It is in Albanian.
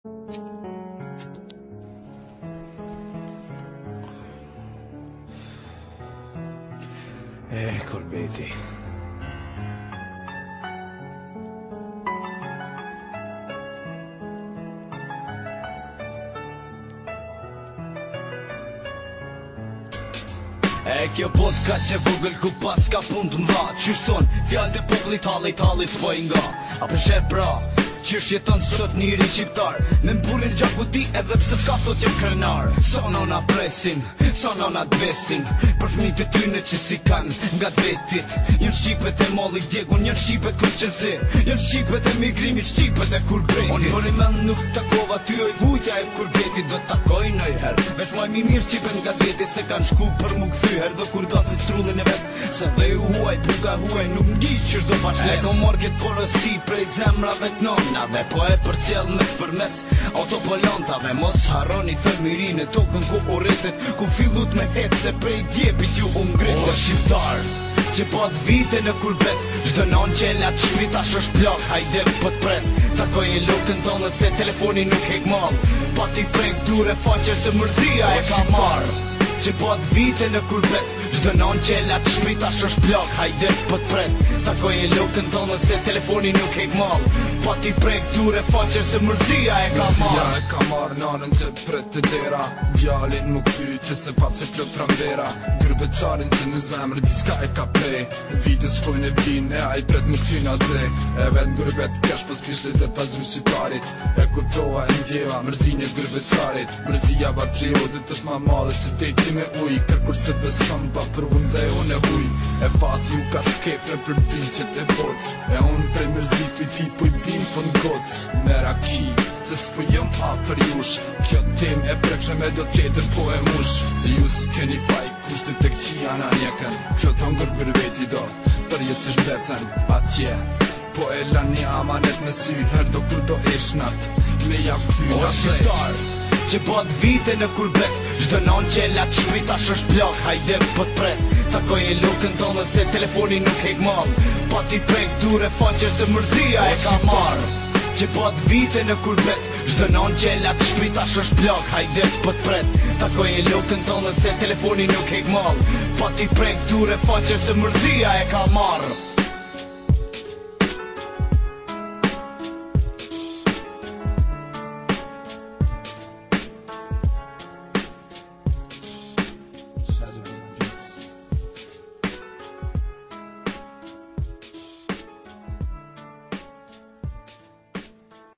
Korbeti. Kjo bot ka që vogël ku pas ka pun të mdha. Qysh thon, fjallë të popullit hallit s'poj nga. A përshe pra, qysh jeton sot njëri shqiptar me mburin gjakuti edhe pse s'ka thot jem krenar. Sa nona presin, sa nona dvesin për fëmijët e tyne që si kan nga vetit. Jën shqipet e mallit djegun, jën shqipet kur qëzir, jën shqipet e migrimit, shqipet e kurbeti. Unë për i men nuk takova ty oj vujtja e kurbeti. Do t'takoj nëjher, veç maj mi mirë shqipet nga vetit se kan shku për mu këthyher. Do kur do trullin e vet, se dhe ju huaj, buka huaj nuk ngi qysh do bashkë. E kom marrë këtë porosi prej zemrave t'nonave, po e për cjell mes për mes autopolontave. Mos harroni thëmirin e tokën ku u rritet, ku fillut me het se prej djepit ju u ngritet. O shqiptar, që pat vite në kurbet, çdo non që e lat shpit tash është plak, hajde po t'pret. Takoj e lokën tonë se telefoni nuk hek mall, pa t'i prek dure faqe se mërzia e ka marr. Që pat vite në kurbet, çdo non që e lat shpit tash është plak, hajde po t'pret. Takoj e lokën tonë se telefoni nuk hek mall, pa t'i prek dure faqe se mërzia e ka marr. Mërzia e ka marr nanën që pret të dera, djalin më kthy që se pap se plot pranvera. Gërbeqarin që në zemrë diçka e ka plej, vite shkojnë e vine, a i pret më kthy na dhe. E vet gërbet kesh pos kish lezet pas zhru shqiptarit, e kuptova e ndjeva mërzin e gërbeqarit. Mërzia patriotit është ma madhe që dejti me uj, kërkur se beson pa përvun dhe unë e huj. E fati u ka skepre për binqet e boc, e unë prej mërzis t'u i pi pu i bin fën goc. Me raki, se s'po jëm afer jush, kjo tem e prekshme me do tjetër po e mush. Ju s'keni faj kushtit tek qia na njeken, kjo ton gërbeti do, për jesë është beten atje. Po e lani amanet me sy, her do kur do eshnat, me javë këthy na shqiptar, që bat vite në kurbet, çdo non që e lat shpit tash është plak, hajde po t'pret. Takoj e lokën tonë se telefoni nuk hek mall, pa t'i prek dure faqe se mërzia e ka marr. Që pat vite në kurbet, çdo non që e lat shpit tash është plak, hajde po t'pret. Takoj e lokën tonë se telefoni nuk hek mall, pa t'i prek dure faqe se mërzia e ka marr.